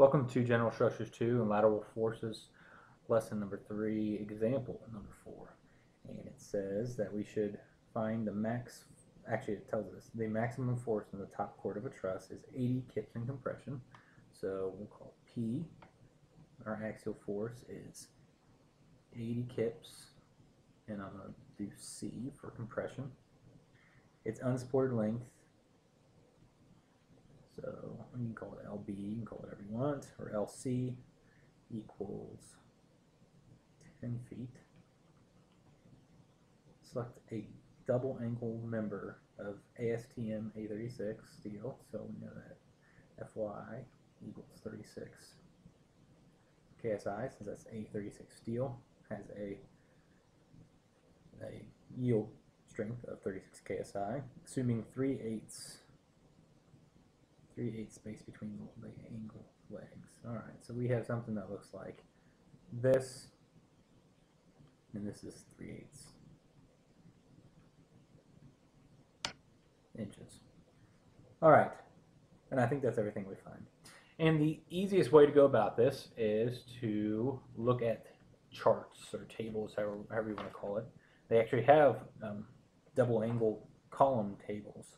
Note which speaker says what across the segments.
Speaker 1: Welcome to General Structures 2 and Lateral Forces, lesson number 3, example number 4. And it says that we should find actually it tells us the maximum force in the top chord of a truss is 80 kips in compression. So we'll call P. Our axial force is 80 kips, and I'm going to do C for compression. Its unsupported length, so you can call it LB, you can call it whatever you want, or LC, equals 10 feet. Select a double angle member of ASTM A36 steel, so we know that FY equals 36 KSI, since that's A36 steel, has a yield strength of 36 KSI, assuming 3/8 space between the angle legs. Alright, so we have something that looks like this, and this is 3/8 inches. Alright, and I think that's everything we find. And the easiest way to go about this is to look at charts or tables, however you want to call it. They actually have double angle column tables.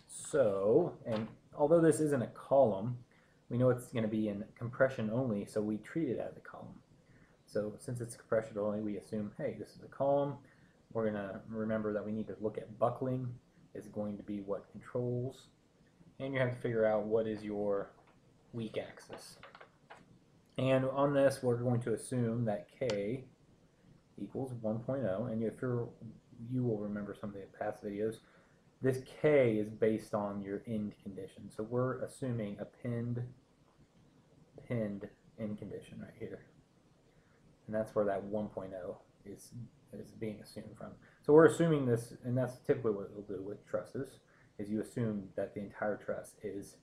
Speaker 1: So, and although this isn't a column, we know it's going to be in compression only, so we treat it as a column. So since it's compression only, we assume, hey, this is a column. We're going to remember that we need to look at buckling is going to be what controls, and you have to figure out what is your weak axis. And on this, we're going to assume that K equals 1.0, and you will remember some of the past videos. This K is based on your end condition. So we're assuming a pinned end condition right here. And that's where that 1.0 is being assumed from. So we're assuming this, and that's typically what we'll do with trusses, is you assume that the entire truss is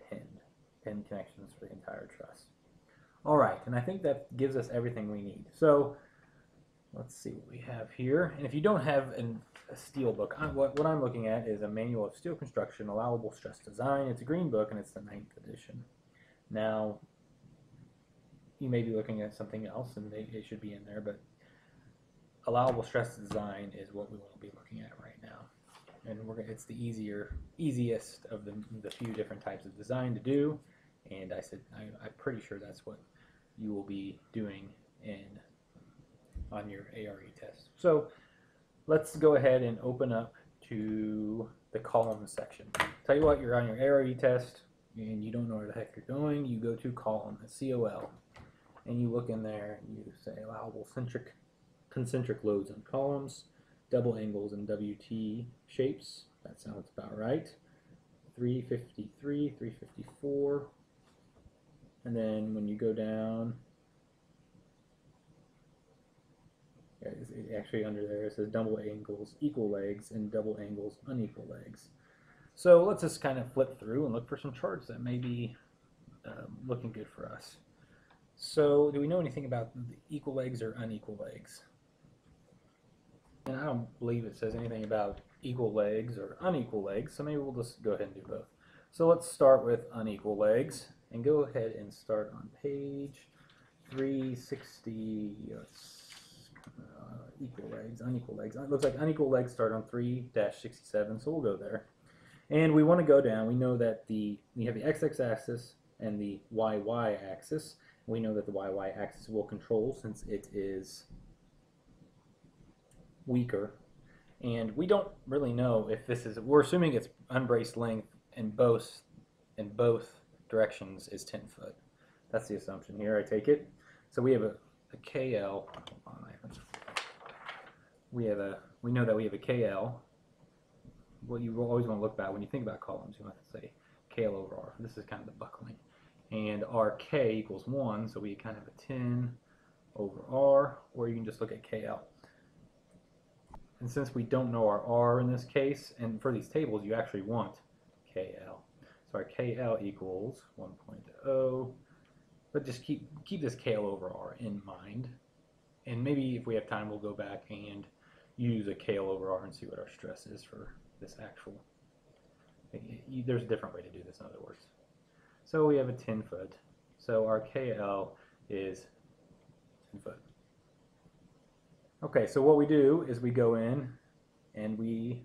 Speaker 1: pinned connections for the entire truss. Alright, and I think that gives us everything we need. So let's see what we have here. And if you don't have a steel book, what I'm looking at is a manual of steel construction, allowable stress design. It's a green book, and it's the 9th edition. Now, you may be looking at something else, and it should be in there, but allowable stress design is what we want to be looking at right now. And it's the easiest of the few different types of design to do. And I'm pretty sure that's what you will be doing on your ARE test. So let's go ahead and open up to the column section. Tell you what, you're on your ARE test and you don't know where the heck you're going, you go to column, COL, and you look in there and you say allowable concentric loads on columns, double angles and WT shapes. That sounds about right. 353, 354. And then when you go down, actually under there it says double angles equal legs and double angles unequal legs. So let's just kind of flip through and look for some charts that may be looking good for us. So do we know anything about the equal legs or unequal legs? And I don't believe it says anything about equal legs or unequal legs, so maybe we'll just go ahead and do both. So let's start with unequal legs and go ahead and start on page 360. Equal legs, unequal legs. It looks like unequal legs start on 3-67, so we'll go there. And we want to go down. We know that we have the x-axis and the y-y axis. We know that the y-y axis will control since it is weaker. And we don't really know if this is, we're assuming it's unbraced length in both directions is 10 foot. That's the assumption here, I take it. So we have a KL. We know that we have a KL. What you always want to look at when you think about columns, you want to say KL over R. This is kind of the buckling. And our K equals 1, so we kind of have a 10 over R, or you can just look at KL. And since we don't know our R in this case, and for these tables you actually want KL. So our KL equals 1.0, but just keep this KL over R in mind. And maybe if we have time we'll go back and use a KL over R and see what our stress is for this actual. There's a different way to do this in other words. So we have a 10 foot So our KL is 10 foot. Okay, so what we do is we go in and we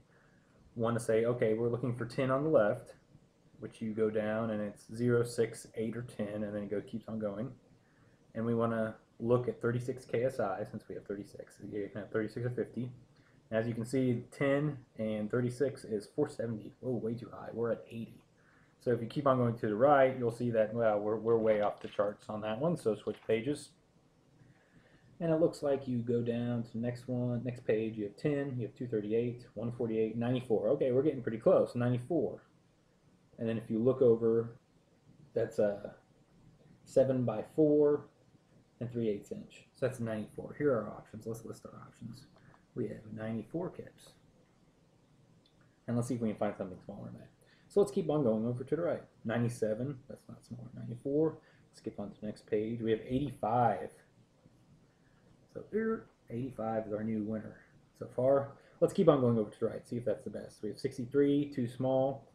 Speaker 1: want to say, okay, we're looking for 10 on the left, which you go down and it's 0, 6, 8, or 10, and then it keeps on going. And we want to look at 36 KSI since we have 36. So you can have 36 or 50. And as you can see, 10 and 36 is 470. Oh, way too high. We're at 80. So if you keep on going to the right, you'll see that, well, we're way off the charts on that one. So switch pages. And it looks like you go down to the next one, next page, you have 10, you have 238, 148, 94. Okay, we're getting pretty close, 94. And then if you look over, that's a 7 by 4 and 3/8 inch. So that's 94. Here are our options. Let's list our options. We have 94 kips. And let's see if we can find something smaller than that. So let's keep on going over to the right. 97, that's not smaller. 94, skip on to the next page. We have 85. So here, 85 is our new winner so far. Let's keep on going over to the right, see if that's the best. We have 63, too small.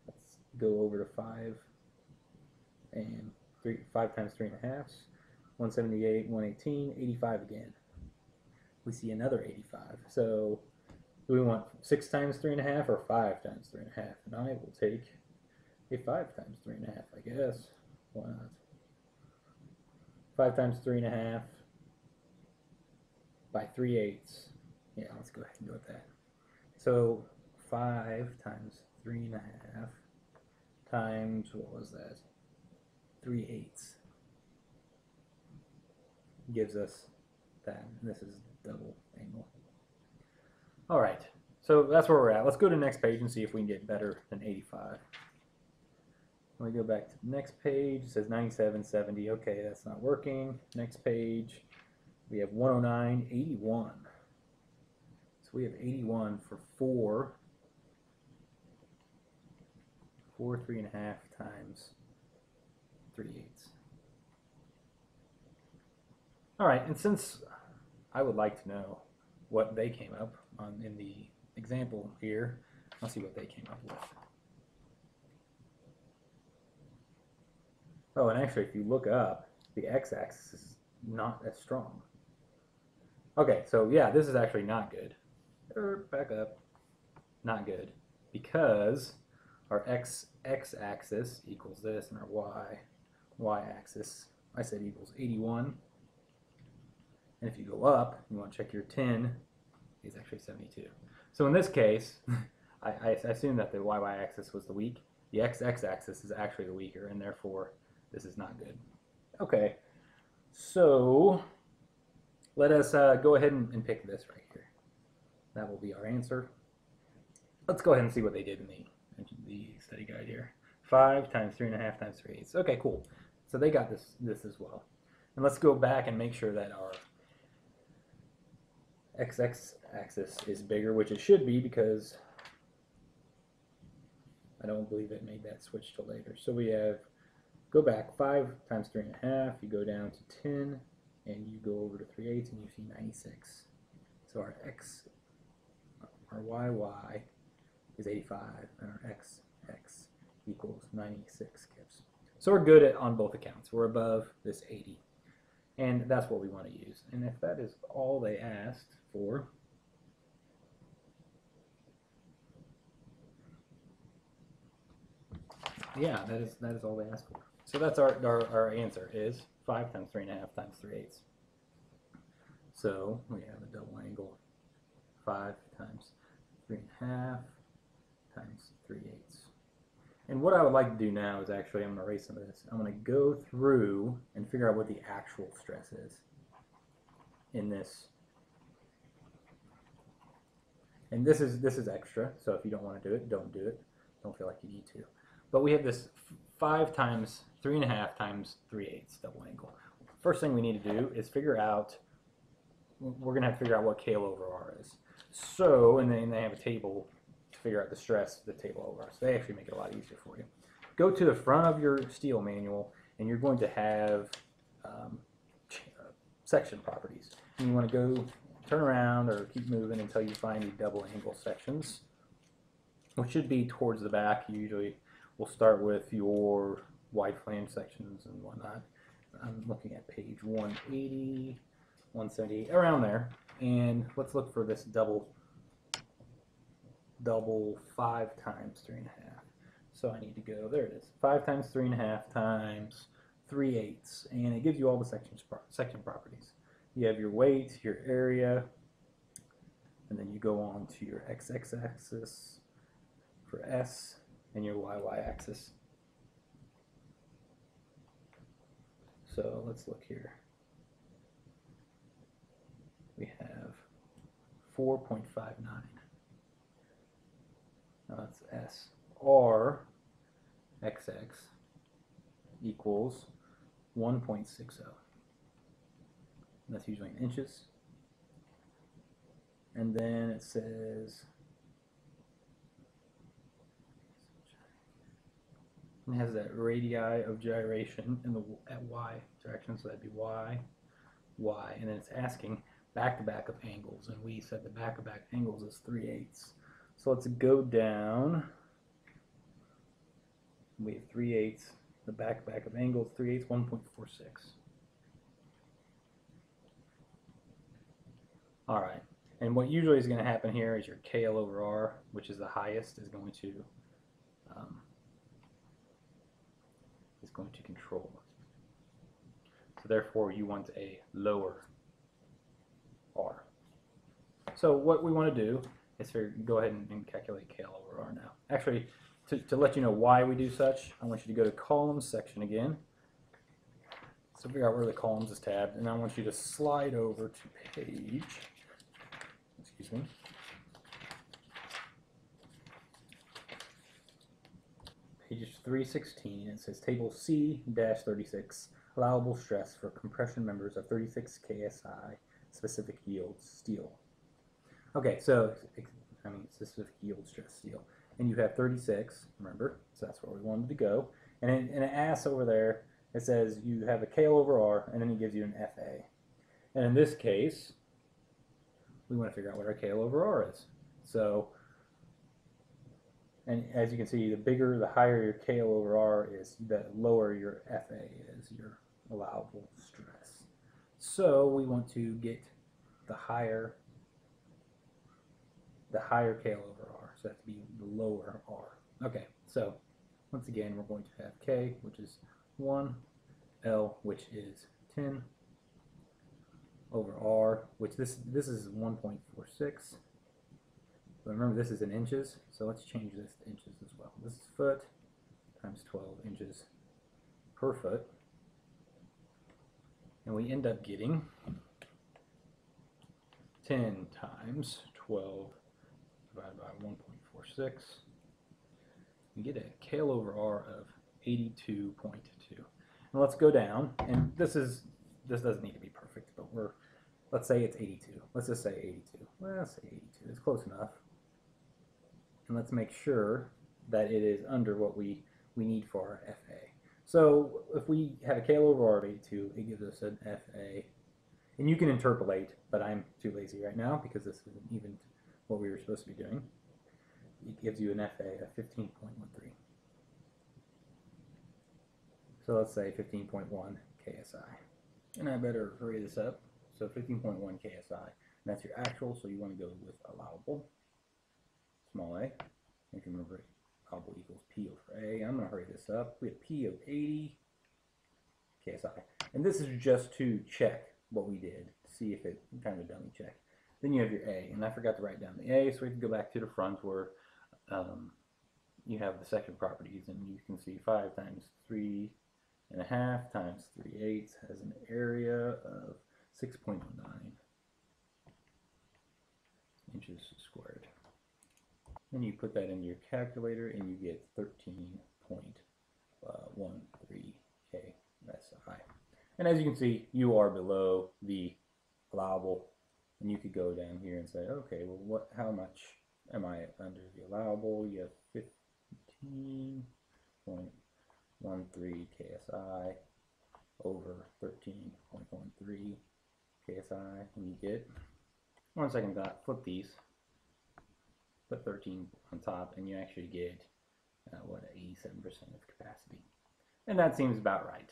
Speaker 1: Let's go over to 5 and 5 times 3.5. 178, 118, 85 again. We see another 85. So do we want 6 times 3.5 or 5 times 3.5? And I will take a 5 times 3.5, I guess. Why not? 5 times 3.5 by 3/8. Yeah, let's go ahead and go with that. So 5 times 3.5 times, what was that? 3/8 gives us that. This is double angle. All right, so that's where we're at. Let's go to the next page and see if we can get better than 85. When we go back to the next page, it says 97, 70. Okay, that's not working. Next page, we have 109, 81. So we have 81 for 4 3.5 times 3/8. All right, and since I would like to know what they came up on in the example here, let's see what they came up with. Oh, and actually, if you look up, the x-axis is not as strong. Okay, so yeah, this is actually not good. Back up. Not good. Because our x-axis equals this, and our y-axis, I said equals 81. And if you go up, you want to check your 10, is actually 72. So in this case, I assume that the y-axis was the weak. The x-axis is actually the weaker, and therefore this is not good. Okay, so let us go ahead and pick this right here. That will be our answer. Let's go ahead and see what they did in the study guide here. 5 times 3.5 times 3/8. Okay, cool. So they got this as well. And let's go back and make sure that our x-axis is bigger, which it should be because I don't believe it made that switch till later. So we have, go back 5 times 3.5, you go down to 10, and you go over to 3/8, and you see 96. So our y is 85, and our x equals 96 kips. So we're good on both accounts. We're above this 80. And that's what we want to use. And if that is all they asked for, yeah, that is all they asked for. So that's our answer is 5 times 3.5 times 3/8. So we have a double angle, 5 times 3.5 times 3/8. And what I would like to do now is actually, I'm going to erase some of this. I'm going to go through and figure out what the actual stress is in this. And this is extra, so if you don't want to do it, don't do it. Don't feel like you need to. But we have this 5 times 3.5 times 3/8 double angle. First thing we need to do is figure out, we're going to have to figure out what KL over R is. So, and then they have a table to figure out the stress of the table over R. So they actually make it a lot easier for you. Go to the front of your steel manual, and you're going to have section properties. And you want to go turn around or keep moving until you find the double angle sections, which should be towards the back. Usually we'll start with your wide flange sections and whatnot. I'm looking at page 180, 178, around there. And let's look for this double 5 times 3.5. So I need to go, there it is, 5 times 3.5 times 3/8, and it gives you all the section properties. You have your weight, your area, and then you go on to your x-axis for S and your y-axis. So let's look here. We have 4.59. Now that's S. R XX equals 1.60. That's usually in inches. And then it says, it has that radii of gyration in the at y direction, so that'd be y, y, and then it's asking back-to-back of angles, and we said the back-to-back angles is 3/8. So let's go down. We have 3/8. The back-to-back of angles, 3/8, 1.46. All right. And what usually is going to happen here is your KL over R, which is the highest, is going to control. So therefore, you want a lower R. So what we want to do is go ahead and calculate KL over R now. Actually, to let you know why we do such, I want you to go to columns section again. So figure out where the columns is tabbed, and I want you to slide over to page, excuse me, page 316. It says table C-36, allowable stress for compression members of 36 KSI, specific yield steel. Okay, so I mean specific yield stress steel, and you have 36. Remember, so that's where we wanted to go. And it asks over there, it says you have a KL over R, and then it gives you an FA. And in this case, we want to figure out what our KL over R is. So, and as you can see, the higher your KL over R is, the lower your FA is, your allowable stress. So we want to get the higher KL over R. So that to be the lower R. Okay, so once again, we're going to have K, which is 1, L, which is 10, over R, which this is 1.46. But remember, this is in inches, so let's change this to inches as well. This is foot times 12 inches per foot. And we end up getting 10 times 12 divided by 1.46. We get a KL over R of 82.2. And let's go down, and this doesn't need to be perfect, but let's say it's 82. Let's just say 82. Well, let's say 82. It's close enough. And let's make sure that it is under what we need for our FA. So if we have a KL over R of 82, it gives us an FA. And you can interpolate, but I'm too lazy right now because this isn't even what we were supposed to be doing. It gives you an FA of 15.13. So let's say 15.1 KSI. And I better hurry this up. So 15.1 KSI. And that's your actual, so you want to go with allowable. Small a. You can remember allowable equals P over A. I'm going to hurry this up. We have P of 80 KSI. And this is just to check what we did. See if it, kind of a dummy check. Then you have your A. And I forgot to write down the A, so we can go back to the front where you have the second properties. And you can see 5 times 3.5 times 3/8 has an area of 6.09 inches squared. Then you put that in your calculator and you get 13.13 KSI. And as you can see, you are below the allowable. And you could go down here and say, okay, well, how much am I under the allowable? You have 15.13 KSI over 13.13 KSI, and you get 1 second dot, flip these, put 13 on top, and you actually get 87% of capacity. And that seems about right.